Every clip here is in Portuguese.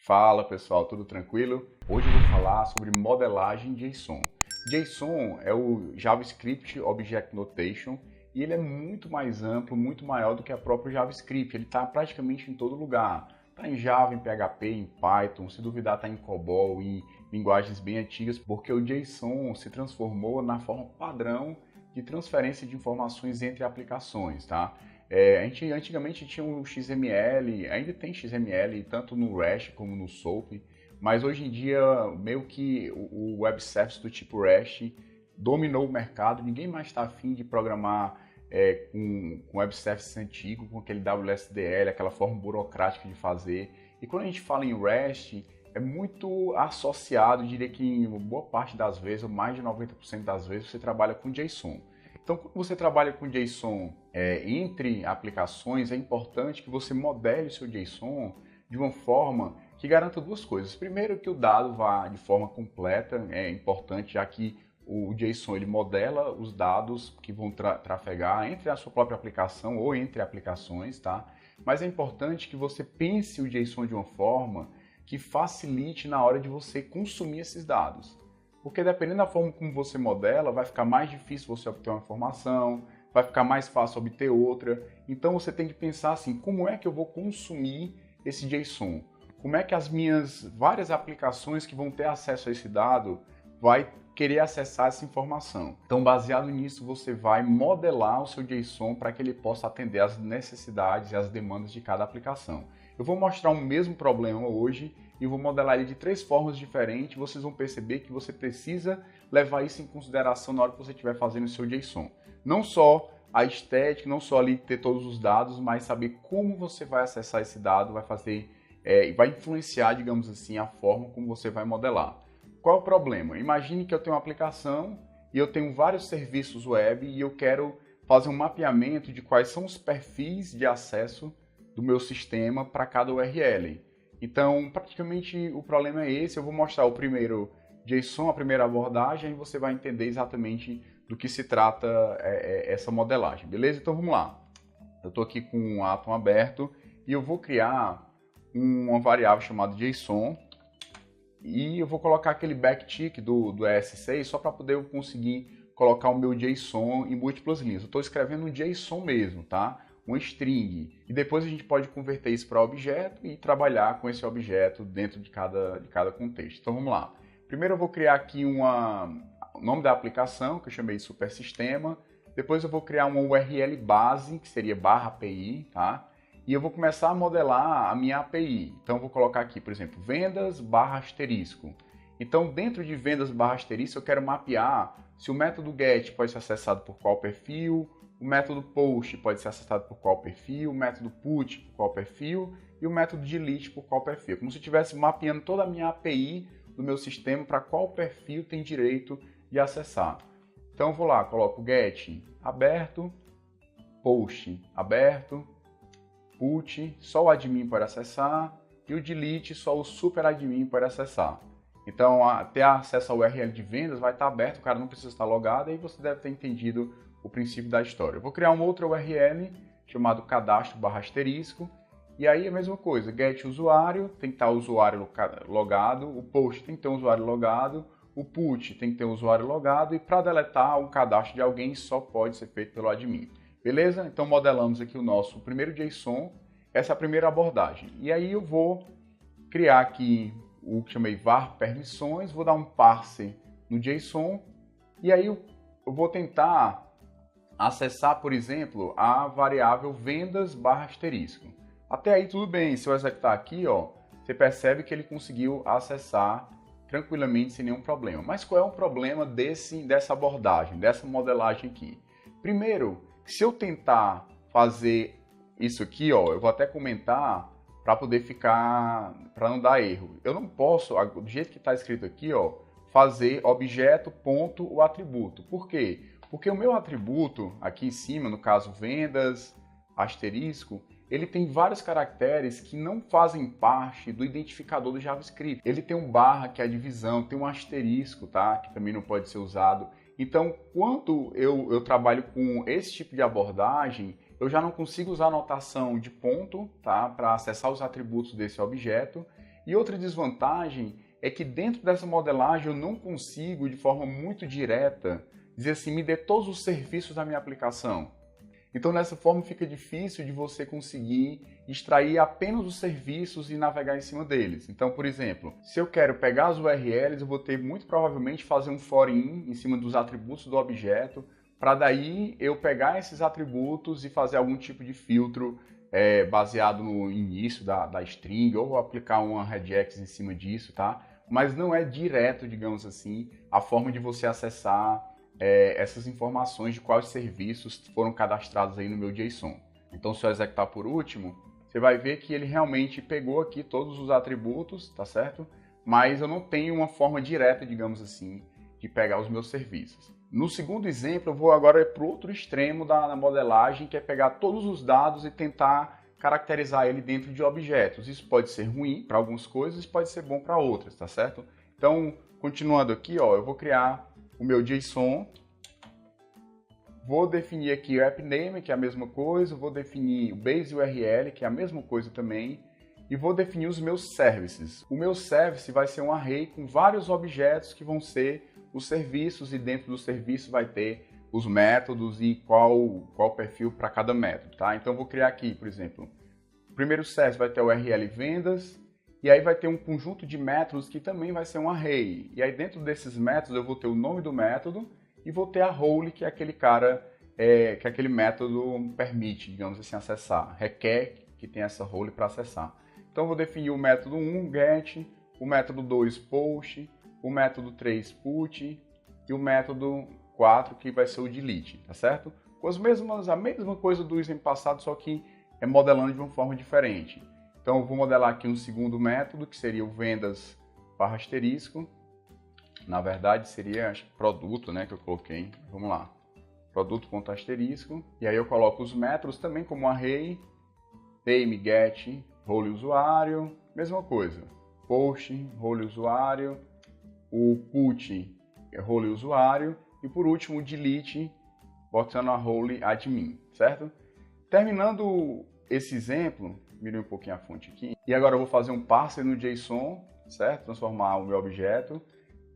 Fala pessoal, tudo tranquilo? Hoje eu vou falar sobre modelagem JSON. JSON é o JavaScript Object Notation e ele é muito mais amplo, muito maior do que a própria JavaScript. Ele está praticamente em todo lugar. Está em Java, em PHP, em Python, se duvidar está em COBOL, em linguagens bem antigas, porque o JSON se transformou na forma padrão de transferência de informações entre aplicações, tá? A gente antigamente tinha o XML, ainda tem XML, tanto no REST como no SOAP, mas hoje em dia, meio que o web service do tipo REST dominou o mercado, ninguém mais está afim de programar com web service antigo, com aquele WSDL, aquela forma burocrática de fazer. E quando a gente fala em REST, é muito associado, diria que em boa parte das vezes, ou mais de 90% das vezes, você trabalha com JSON. Então, quando você trabalha com JSON entre aplicações, é importante que você modele o seu JSON de uma forma que garanta duas coisas. Primeiro, que o dado vá de forma completa, é importante, já que o JSON ele modela os dados que vão trafegar entre a sua própria aplicação ou entre aplicações, tá? Mas é importante que você pense o JSON de uma forma que facilite na hora de você consumir esses dados. Porque dependendo da forma como você modela, vai ficar mais difícil você obter uma informação, vai ficar mais fácil obter outra. Então você tem que pensar assim, como é que eu vou consumir esse JSON? Como é que as minhas várias aplicações que vão ter acesso a esse dado vai querer acessar essa informação? Então, baseado nisso, você vai modelar o seu JSON para que ele possa atender às necessidades e às demandas de cada aplicação. Eu vou mostrar o mesmo problema hoje e vou modelar ele de três formas diferentes. Vocês vão perceber que você precisa levar isso em consideração na hora que você estiver fazendo o seu JSON. Não só a estética, não só ali ter todos os dados, mas saber como você vai acessar esse dado, vai fazer, vai influenciar, digamos assim, a forma como você vai modelar. Qual é o problema? Imagine que eu tenho uma aplicação e eu tenho vários serviços web e eu quero fazer um mapeamento de quais são os perfis de acesso do meu sistema para cada URL. Então, praticamente o problema é esse. Eu vou mostrar o primeiro JSON, a primeira abordagem, e você vai entender exatamente do que se trata essa modelagem, beleza? Então vamos lá. Eu estou aqui com um Atom aberto e eu vou criar uma variável chamada JSON e eu vou colocar aquele backtick do ES6 só para poder eu conseguir colocar o meu JSON em múltiplas linhas. Eu estou escrevendo um JSON mesmo, tá? Um string, e depois a gente pode converter isso para objeto e trabalhar com esse objeto dentro de cada contexto. Então vamos lá. Primeiro eu vou criar aqui o nome da aplicação, que eu chamei de supersistema. Depois eu vou criar uma URL base, que seria /API, tá? E eu vou começar a modelar a minha API. Então eu vou colocar aqui, por exemplo, vendas /*. Então dentro de vendas /* eu quero mapear se o método get pode ser acessado por qual perfil, o método post pode ser acessado por qual perfil, o método put por qual perfil e o método delete por qual perfil. Como se eu estivesse mapeando toda a minha API do meu sistema para qual perfil tem direito de acessar. Então eu vou lá, coloco get aberto, post aberto, put só o admin pode acessar e o delete só o super admin pode acessar. Então, ter acesso ao URL de vendas vai estar aberto, o cara não precisa estar logado, e você deve ter entendido o princípio da história. Eu vou criar uma outra URL chamado cadastro /*, e aí a mesma coisa, get usuário, tem que estar o usuário logado, o post tem que ter um usuário logado, o put tem que ter um usuário logado, e para deletar um cadastro de alguém só pode ser feito pelo admin. Beleza? Então modelamos aqui o nosso primeiro JSON, essa é a primeira abordagem. E aí eu vou criar aqui o que chamei var permissões, vou dar um parser no JSON, e aí eu vou tentar acessar, por exemplo, a variável vendas /*. Até aí tudo bem, se eu executar aqui, ó, você percebe que ele conseguiu acessar tranquilamente sem nenhum problema. Mas qual é o problema dessa abordagem, dessa modelagem aqui? Primeiro, se eu tentar fazer isso aqui, ó, eu vou até comentar para poder para não dar erro. Eu não posso, do jeito que está escrito aqui, ó, fazer objeto ponto o atributo. Por quê? Porque o meu atributo aqui em cima, no caso vendas, asterisco, ele tem vários caracteres que não fazem parte do identificador do JavaScript. Ele tem um barra, que é a divisão, tem um asterisco, tá? Que também não pode ser usado. Então, quando eu trabalho com esse tipo de abordagem, eu já não consigo usar a notação de ponto, tá? Para acessar os atributos desse objeto. E outra desvantagem é que dentro dessa modelagem eu não consigo, de forma muito direta, dizer assim, me dê todos os serviços da minha aplicação. Então, dessa forma, fica difícil de você conseguir extrair apenas os serviços e navegar em cima deles. Então, por exemplo, se eu quero pegar as URLs, eu vou ter muito provavelmente fazer um for-in em cima dos atributos do objeto, para daí eu pegar esses atributos e fazer algum tipo de filtro baseado no início da string, ou aplicar uma regex em cima disso, tá? Mas não é direto, digamos assim, a forma de você acessar essas informações de quais serviços foram cadastrados aí no meu JSON. Então, se eu executar por último, você vai ver que ele realmente pegou aqui todos os atributos, tá certo? Mas eu não tenho uma forma direta, digamos assim, de pegar os meus serviços. No segundo exemplo, eu vou agora para o outro extremo da modelagem, que é pegar todos os dados e tentar caracterizar ele dentro de objetos. Isso pode ser ruim para algumas coisas, pode ser bom para outras, tá certo? Então, continuando aqui, ó, eu vou criar o meu JSON, vou definir aqui o AppName, que é a mesma coisa, vou definir o base URL, que é a mesma coisa também, e vou definir os meus services. O meu service vai ser um array com vários objetos que vão ser os serviços, e dentro do serviço vai ter os métodos e qual perfil para cada método, tá? Então eu vou criar aqui, por exemplo, o primeiro service vai ter o URL vendas, e aí vai ter um conjunto de métodos que também vai ser um array. E aí dentro desses métodos eu vou ter o nome do método e vou ter a role, que é aquele cara, que aquele método permite, digamos assim, acessar. Requer que tem essa role para acessar. Então eu vou definir o método 1, get, o método 2, post, o método 3, put, e o método 4, que vai ser o delete, tá certo? Com a mesma coisa do exemplo passado, só que é modelando de uma forma diferente. Então eu vou modelar aqui um segundo método, que seria o vendas barra asterisco. Na verdade seria, acho que produto, né, que eu coloquei. Vamos lá. Produto.asterisco. E aí eu coloco os métodos também como array. Name, get, role usuário. Mesma coisa. Post, role usuário. O put, role usuário. E por último o delete, botando a role admin, certo? Terminando esse exemplo, mirei um pouquinho a fonte aqui. E agora eu vou fazer um parser no JSON, certo? Transformar o meu objeto.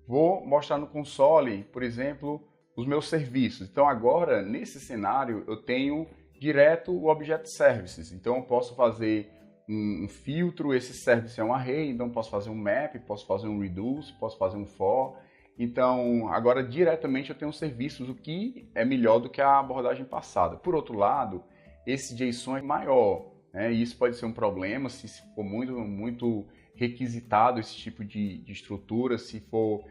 Vou mostrar no console, por exemplo, os meus serviços. Então agora, nesse cenário, eu tenho direto o objeto services. Então eu posso fazer um filtro, esse service é um array, então posso fazer um map, posso fazer um reduce, posso fazer um for. Então agora diretamente eu tenho serviços, o que é melhor do que a abordagem passada. Por outro lado, esse JSON é maior, né? E isso pode ser um problema se for muito requisitado esse tipo de estrutura, se for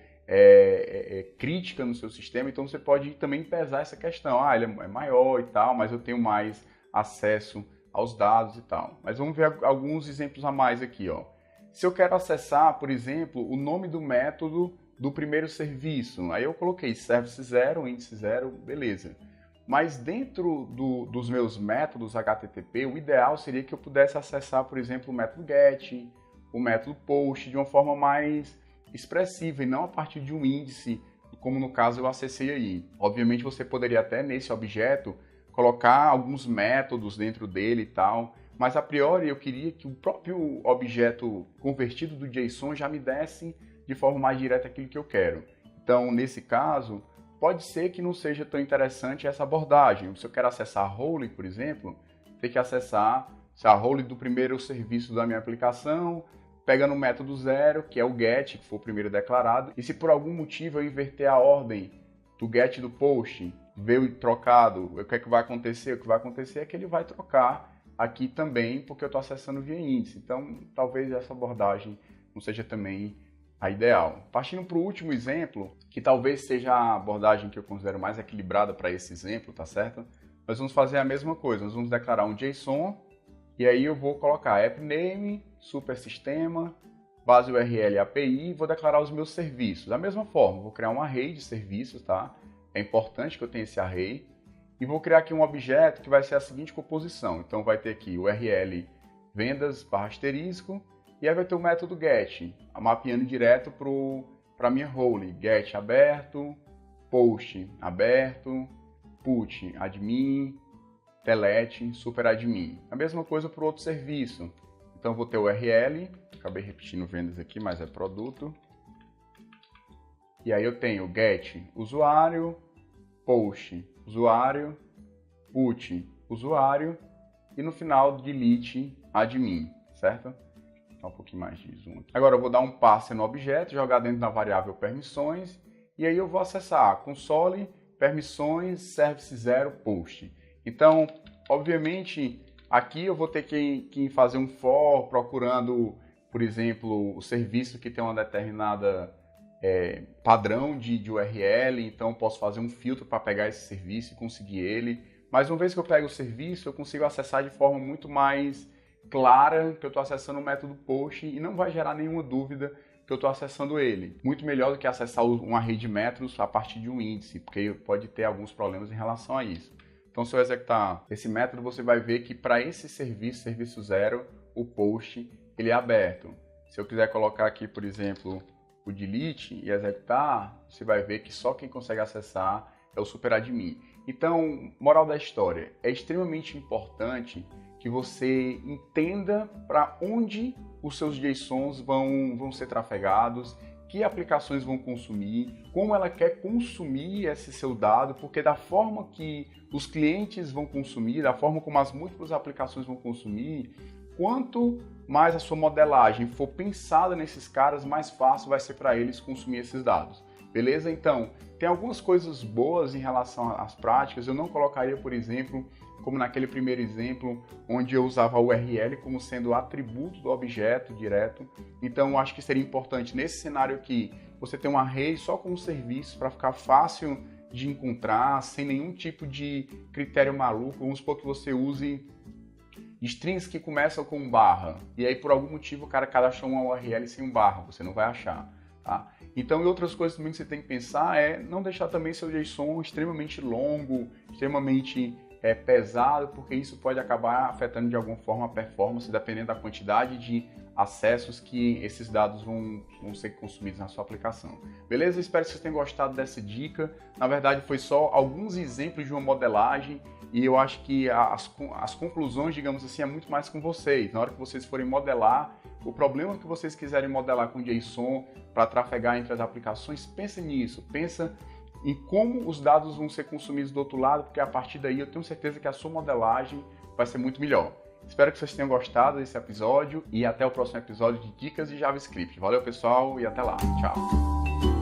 crítica no seu sistema, então você pode também pesar essa questão. Ah, ele é maior e tal, mas eu tenho mais acesso aos dados e tal. Mas vamos ver alguns exemplos a mais aqui, ó. Se eu quero acessar, por exemplo, o nome do método do primeiro serviço, aí eu coloquei service 0, índice 0, beleza. Mas dentro dos meus métodos HTTP, o ideal seria que eu pudesse acessar, por exemplo, o método get, o método post, de uma forma mais expressiva e não a partir de um índice, como no caso eu acessei aí. Obviamente você poderia até nesse objeto colocar alguns métodos dentro dele e tal, mas a priori eu queria que o próprio objeto convertido do JSON já me desse de forma mais direta aquilo que eu quero. Então, nesse caso, pode ser que não seja tão interessante essa abordagem. Se eu quero acessar a role, por exemplo, tem que acessar a role do primeiro serviço da minha aplicação, pega no método 0, que é o get, que foi o primeiro declarado, e se por algum motivo eu inverter a ordem do get e do post, veio trocado, o que é que vai acontecer? O que vai acontecer é que ele vai trocar aqui também, porque eu estou acessando via índice. Então, talvez essa abordagem não seja também a ideal. Partindo para o último exemplo, que talvez seja a abordagem que eu considero mais equilibrada para esse exemplo, tá certo? Nós vamos fazer a mesma coisa, nós vamos declarar um JSON, e aí eu vou colocar AppName, supersistema, base URL API, e vou declarar os meus serviços. Da mesma forma, vou criar um array de serviços, tá? É importante que eu tenha esse array. E vou criar aqui um objeto que vai ser a seguinte composição. Então vai ter aqui o URL vendas barra asterisco, e aí vai ter o método get, mapeando direto para a minha role. Get aberto, post aberto, put admin, delete, superadmin. A mesma coisa para o outro serviço. Então Então vou ter o URL, acabei repetindo vendas aqui, mas é produto. E aí eu tenho get usuário, post usuário, put usuário e no final delete admin, certo? Dá um pouquinho mais de zoom aqui. Agora eu vou dar um passe no objeto, jogar dentro da variável permissões e aí eu vou acessar console permissões service 0 post. Então, obviamente, aqui eu vou ter que fazer um for procurando, por exemplo, o serviço que tem uma determinada padrão de URL, então posso fazer um filtro para pegar esse serviço e conseguir ele. Mas uma vez que eu pego o serviço, eu consigo acessar de forma muito mais clara que eu estou acessando o método post e não vai gerar nenhuma dúvida que eu estou acessando ele. Muito melhor do que acessar uma rede de métodos a partir de um índice, porque pode ter alguns problemas em relação a isso. Então, se eu executar esse método, você vai ver que para esse serviço, serviço 0, o post ele é aberto. Se eu quiser colocar aqui, por exemplo, o delete e executar, você vai ver que só quem consegue acessar é o superadmin. Então, moral da história, é extremamente importante que você entenda para onde os seus JSONs vão ser trafegados, que aplicações vão consumir, como ela quer consumir esse seu dado, porque da forma que os clientes vão consumir, da forma como as múltiplas aplicações vão consumir, quanto mais a sua modelagem for pensada nesses caras, mais fácil vai ser para eles consumir esses dados. Beleza? Então, tem algumas coisas boas em relação às práticas. Eu não colocaria, por exemplo, como naquele primeiro exemplo, onde eu usava a URL como sendo o atributo do objeto direto. Então, eu acho que seria importante nesse cenário aqui, você ter um array só como serviço para ficar fácil de encontrar, sem nenhum tipo de critério maluco. Vamos supor que você use strings que começam com barra, e aí por algum motivo o cara cadastrou uma URL sem um barra, você não vai achar. Tá? Então, e outras coisas também que você tem que pensar é não deixar também seu JSON extremamente longo, extremamente pesado, porque isso pode acabar afetando de alguma forma a performance, dependendo da quantidade de acessos que esses dados vão ser consumidos na sua aplicação. Beleza? Espero que vocês tenham gostado dessa dica. Na verdade, foi só alguns exemplos de uma modelagem e eu acho que as conclusões, digamos assim, é muito mais com vocês. Na hora que vocês forem modelar, o problema que vocês quiserem modelar com JSON para trafegar entre as aplicações, pensa nisso, pensa em como os dados vão ser consumidos do outro lado, porque a partir daí eu tenho certeza que a sua modelagem vai ser muito melhor. Espero que vocês tenham gostado desse episódio e até o próximo episódio de Dicas de JavaScript. Valeu, pessoal, e até lá. Tchau!